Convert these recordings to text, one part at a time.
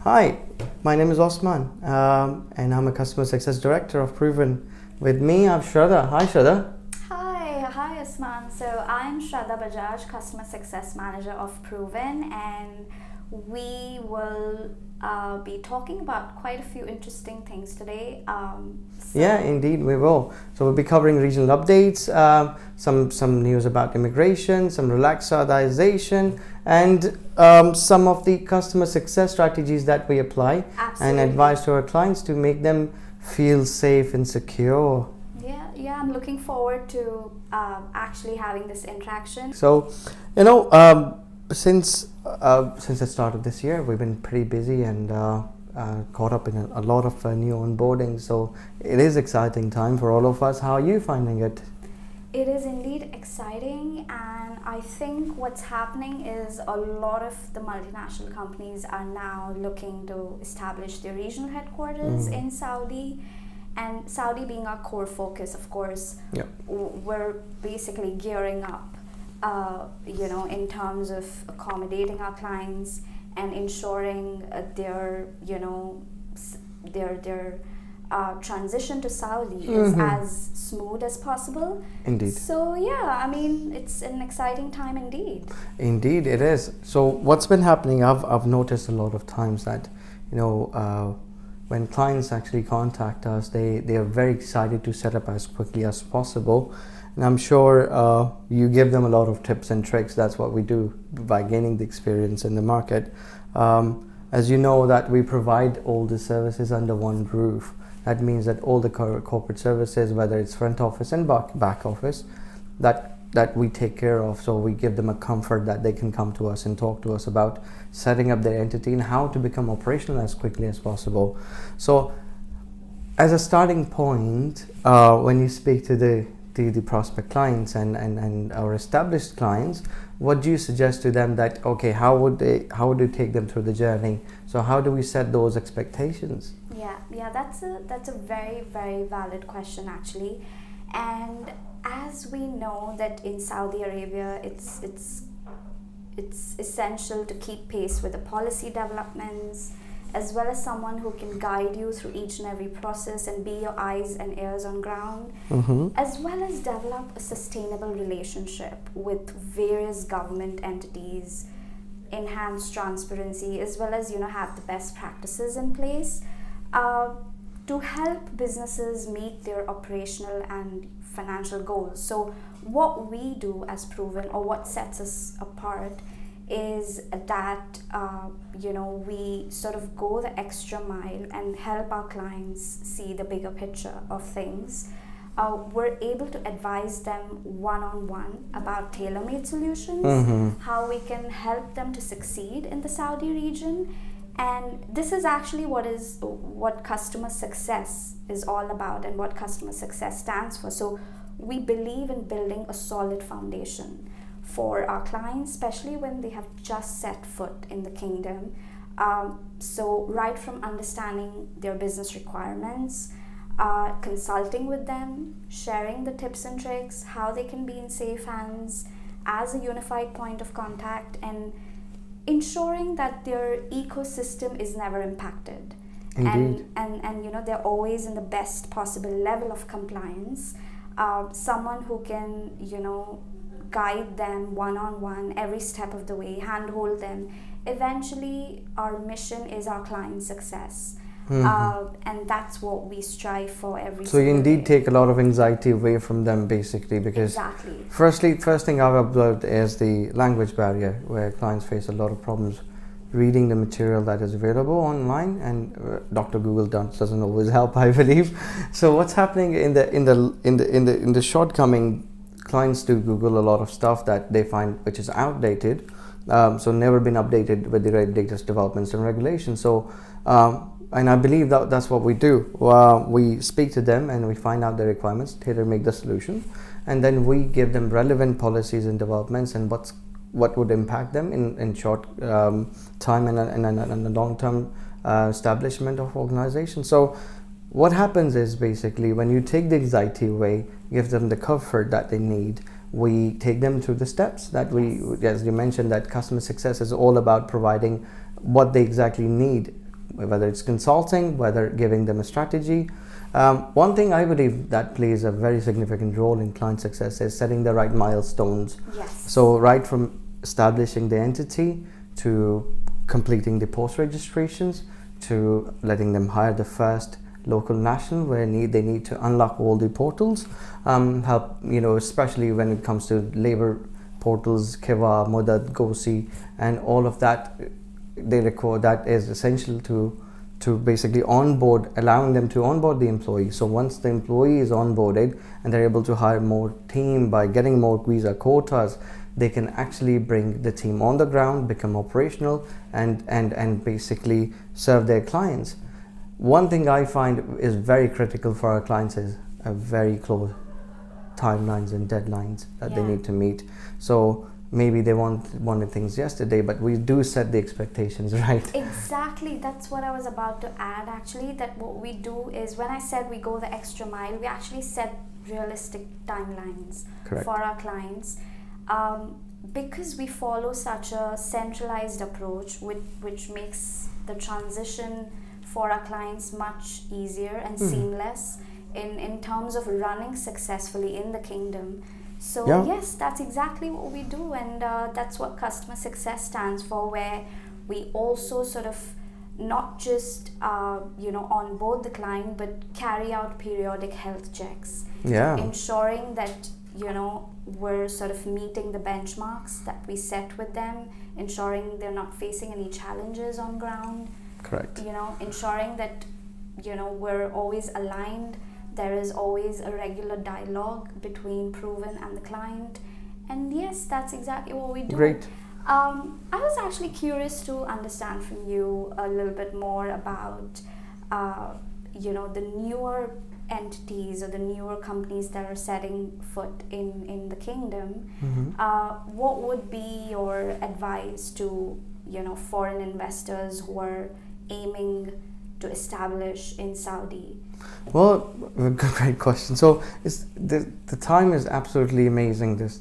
Hi, my name is Osman, and I'm a customer success director of Proven. With me, I have Shradha. Hi, Shradha. Hi Osman. So I'm Shradha Bajaj, customer success manager of Proven, and we will be talking about quite a few interesting things today. Yeah, indeed, we will. So we'll be covering regional updates, some news about immigration, some relaxed Saudization, and some of the customer success strategies that we apply Absolutely. and advise to our clients to make them feel safe and secure. Yeah, I'm looking forward to actually having this interaction. So, since the start of this year, we've been pretty busy and caught up in a lot of new onboarding. So it is exciting time for all of us. How are you finding it? It is indeed exciting, and I think what's happening is a lot of the multinational companies are now looking to establish their regional headquarters in Saudi. And Saudi being our core focus, of course, Yep. We're basically gearing up, in terms of accommodating our clients and ensuring their transition to Saudi is as smooth as possible. Indeed. So yeah, I mean, it's an exciting time indeed. Indeed, it is. So what's been happening? I've noticed a lot of times that, when clients actually contact us, they are very excited to set up as quickly as possible. And I'm sure you give them a lot of tips and tricks. That's what we do by gaining the experience in the market. As you know, that we provide all the services under one roof. That means that all the corporate services, whether it's front office and back office, that we take care of. So we give them a comfort that they can come to us and talk to us about setting up their entity and how to become operational as quickly as possible. So as a starting point, when you speak to the prospect clients and our established clients, what do you suggest to them that, okay, how would you take them through the journey? So how do we set those expectations? Yeah, that's a very, very valid question actually. And as we know that in Saudi Arabia, it's essential to keep pace with the policy developments, as well as someone who can guide you through each and every process and be your eyes and ears on ground, as well as develop a sustainable relationship with various government entities, enhance transparency, as well as have the best practices in place to help businesses meet their operational and financial goals. So what we do as Proven, or what sets us apart, is that we sort of go the extra mile and help our clients see the bigger picture of things. We're able to advise them one-on-one about tailor-made solutions, how we can help them to succeed in the Saudi region. And this is actually what customer success is all about and what customer success stands for. So we believe in building a solid foundation for our clients, especially when they have just set foot in the kingdom. So right from understanding their business requirements, consulting with them, sharing the tips and tricks, how they can be in safe hands as a unified point of contact, and ensuring that their ecosystem is never impacted. Indeed. And they're always in the best possible level of compliance. Someone who can guide them one-on-one every step of the way, handhold them. Eventually our mission is our client success. And that's what we strive for every So you single indeed day. take a lot of anxiety away from them, basically, because Exactly. first thing I've observed is the language barrier, where clients face a lot of problems reading the material that is available online, and Dr. Google doesn't always help, I believe. So what's happening in the shortcoming? Clients do Google a lot of stuff that they find which is outdated, so never been updated with the latest developments and regulations. So and I believe that's what we do. We speak to them and we find out their requirements, tailor-make the solution, and then we give them relevant policies and developments and what would impact them in short time and a long-term establishment of organization. So what happens is, basically, when you take the anxiety away, give them the comfort that they need, we take them through the steps that we, as you mentioned, that customer success is all about providing what they exactly need whether it's consulting, whether giving them a strategy. One thing I believe that plays a very significant role in client success is setting the right milestones. Yes. So right from establishing the entity to completing the post registrations to letting them hire the first local national where they need to unlock all the portals, help, especially when it comes to labor portals, Kiva, Mudad, Gosi, and all of that. They record that is essential to basically onboard, allowing them to onboard the employee. So once the employee is onboarded and they're able to hire more team by getting more visa quotas, they can actually bring the team on the ground, become operational, and basically serve their clients. One thing I find is very critical for our clients is a very close timelines and deadlines that they need to meet. So maybe they wanted things yesterday, but we do set the expectations, right? Exactly, that's what I was about to add actually, that what we do is, when I said we go the extra mile, we actually set realistic timelines. Correct. For our clients. Because we follow such a centralized approach, which makes the transition for our clients much easier and seamless in terms of running successfully in the kingdom. So yes, that's exactly what we do, and that's what customer success stands for, where we also sort of not just onboard the client, but carry out periodic health checks, ensuring that we're sort of meeting the benchmarks that we set with them, ensuring they're not facing any challenges on ground. Correct. Ensuring that we're always aligned. There is always a regular dialogue between Proven and the client. And yes, that's exactly what we do. Great. I was actually curious to understand from you a little bit more about, the newer entities or the newer companies that are setting foot in the kingdom. What would be your advice to, foreign investors who are aiming to establish in Saudi? Well, great question. So the time is absolutely amazing. This,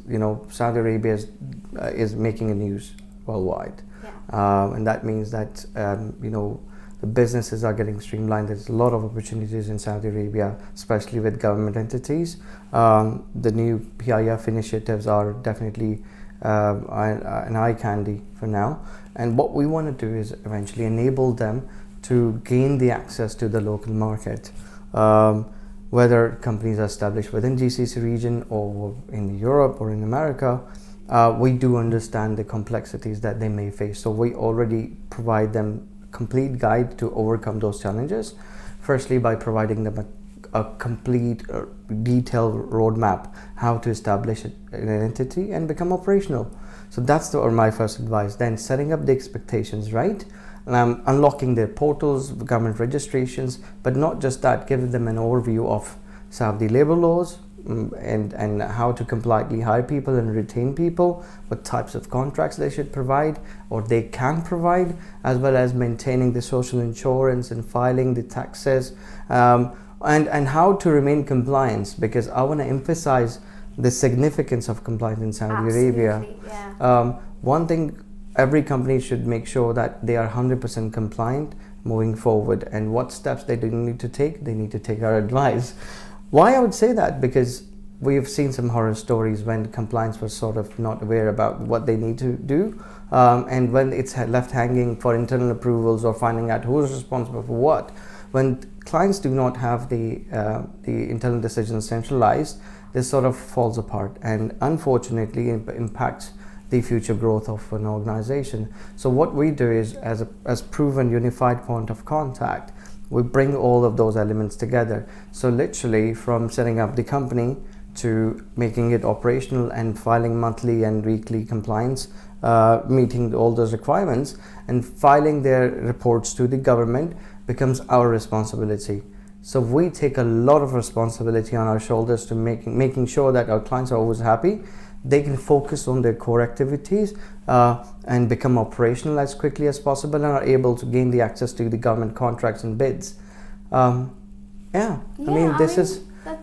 Saudi Arabia is making a news worldwide, and that means that the businesses are getting streamlined. There's a lot of opportunities in Saudi Arabia, especially with government entities. The new PIF initiatives are definitely an eye candy for now. And what we want to do is eventually enable them to gain the access to the local market. Whether companies are established within GCC region or in Europe or in America, we do understand the complexities that they may face. So we already provide them complete guide to overcome those challenges. Firstly, by providing them a complete detailed roadmap how to establish an entity and become operational. So that's my first advice. Then setting up the expectations, right? Unlocking their portals, government registrations, but not just that, giving them an overview of Saudi labor laws and how to compliantly hire people and retain people, what types of contracts they should provide or they can provide, as well as maintaining the social insurance and filing the taxes, and how to remain compliant, because I want to emphasize the significance of compliance in Saudi Arabia. One thing, every company should make sure that they are 100% compliant moving forward, and what steps they do need to take, they need to take our advice. Why I would say that? Because we have seen some horror stories when compliance was sort of not aware about what they need to do, and when it's left hanging for internal approvals or finding out who's responsible for what. When clients do not have the internal decisions centralized, this sort of falls apart and unfortunately impacts the future growth of an organization. So what we do is, as Proven unified point of contact, we bring all of those elements together. So literally from setting up the company to making it operational and filing monthly and weekly compliance, meeting all those requirements and filing their reports to the government becomes our responsibility. So we take a lot of responsibility on our shoulders to making sure that our clients are always happy. They can focus on their core activities and become operational as quickly as possible and are able to gain the access to the government contracts and bids.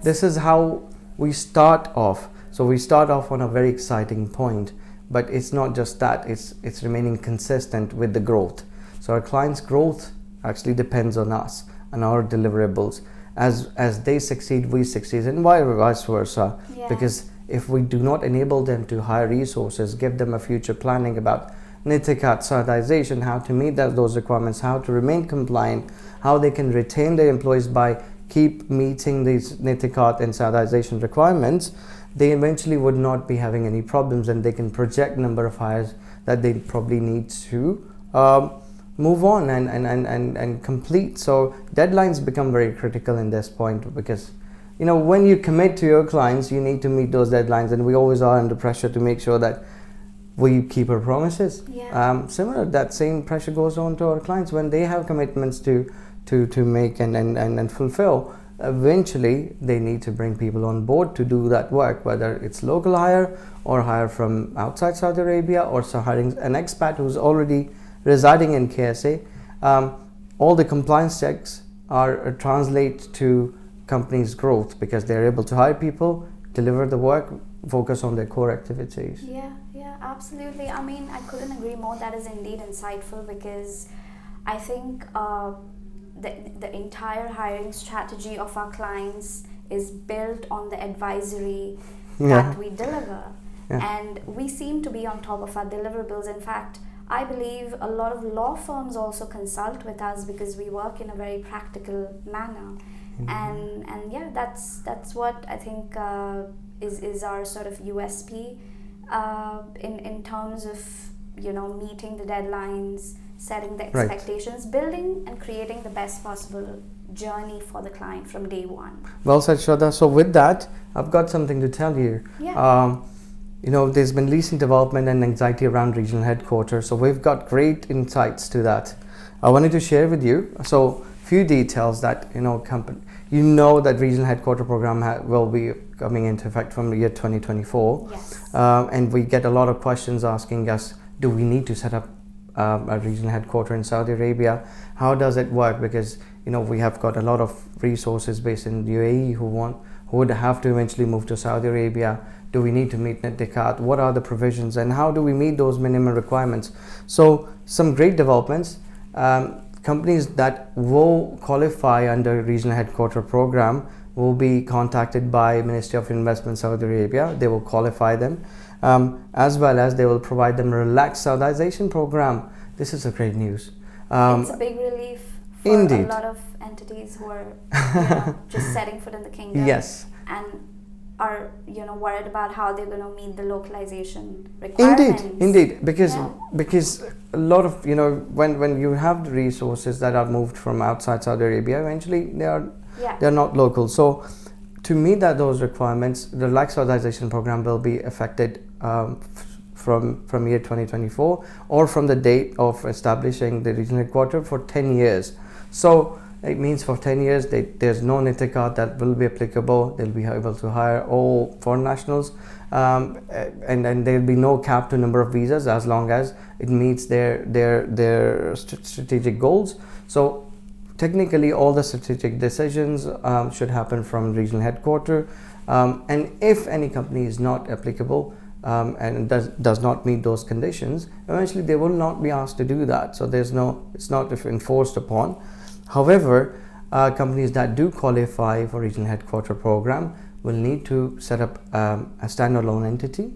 This is how we start off. So we start off on a very exciting point, but it's not just that, it's remaining consistent with the growth. So our clients' growth actually depends on us and our deliverables. As they succeed, we succeed, and vice versa. Yeah. Because if we do not enable them to hire resources, give them a future planning about Nitikat, standardization, how to meet those requirements, how to remain compliant, how they can retain their employees by keep meeting these Nitikat and standardization requirements, they eventually would not be having any problems, and they can project number of hires that they probably need to move on and complete. So deadlines become very critical in this point, because when you commit to your clients, you need to meet those deadlines, and we always are under pressure to make sure that we keep our promises. Yeah. Similar, that same pressure goes on to our clients when they have commitments to make and fulfill. Eventually they need to bring people on board to do that work, whether it's local hire or hire from outside Saudi Arabia, or hiring an expat who's already residing in KSA. All the compliance checks are translate to companies' growth, because they're able to hire people, deliver the work, focus on their core activities. Yeah, absolutely. I mean, I couldn't agree more. That is indeed insightful, because I think the entire hiring strategy of our clients is built on the advisory that we deliver. And we seem to be on top of our deliverables. In fact, I believe a lot of law firms also consult with us, because we work in a very practical manner. And yeah, that's what I think is our sort of USP in terms of meeting the deadlines, setting the expectations, building and creating the best possible journey for the client from day one. Well said, Shradha. So with that, I've got something to tell you. There's been recent development and anxiety around regional headquarters, so we've got great insights to that. I wanted to share with you few details that that regional headquarter program will be coming into effect from the year 2024. Yes. And we get a lot of questions asking us, do we need to set up a regional headquarter in Saudi Arabia? How does it work? Because we have got a lot of resources based in UAE who would have to eventually move to Saudi Arabia. Do we need to meet Nitikat? What are the provisions, and how do we meet those minimum requirements? So some great developments. Companies that will qualify under regional headquarter program will be contacted by Ministry of Investment Saudi Arabia. They will qualify them, as well as they will provide them a relaxed Saudization program. This is a great news. It's a big relief for indeed. A lot of entities who are just setting foot in the kingdom. Yes. And are worried about how they're going to meet the localization requirements. Indeed, because a lot of when you have the resources that are moved from outside Saudi Arabia, eventually they're not local. So to meet those requirements, the relaxed Saudization program will be affected from year 2024, or from the date of establishing the regional headquarter, for 10 years. So it means for 10 years there's no Nitikat that will be applicable. They'll be able to hire all foreign nationals, and there'll be no cap to number of visas, as long as it meets their strategic goals. So technically all the strategic decisions should happen from regional headquarter, and if any company is not applicable and does not meet those conditions, eventually they will not be asked to do that. So it's not enforced upon. However, companies that do qualify for regional headquarter program will need to set up a standalone entity.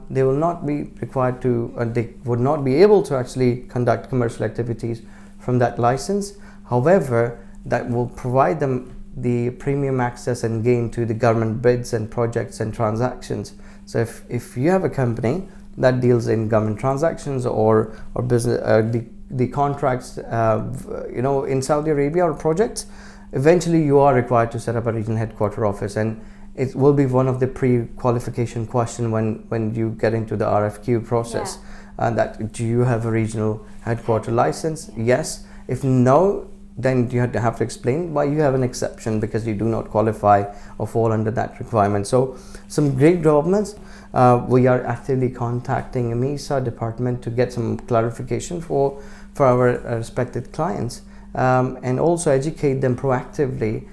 They will not be required to, they would not be able to actually conduct commercial activities from that license. However, that will provide them the premium access and gain to the government bids and projects and transactions. So if you have a company that deals in government transactions or business, the contracts in Saudi Arabia or projects, eventually you are required to set up a regional headquarter office, and it will be one of the pre-qualification question when you get into the RFQ process. That do you have a regional headquarter license? Yes. If no, then you have to explain why you have an exception, because you do not qualify or fall under that requirement. So some great developments. We are actively contacting MISA department to get some clarification for our respected clients, and also educate them proactively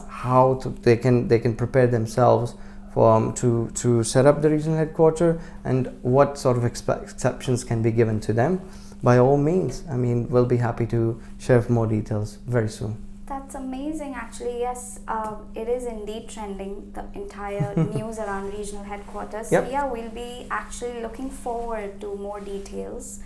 how they can prepare themselves to set up the regional headquarter, and what sort of exceptions can be given to them. by all means, I mean, we'll be happy to share more details very soon. That's amazing, actually. Yes, it is indeed trending, the entire news around regional headquarters. Yep. So yeah, we'll be actually looking forward to more details.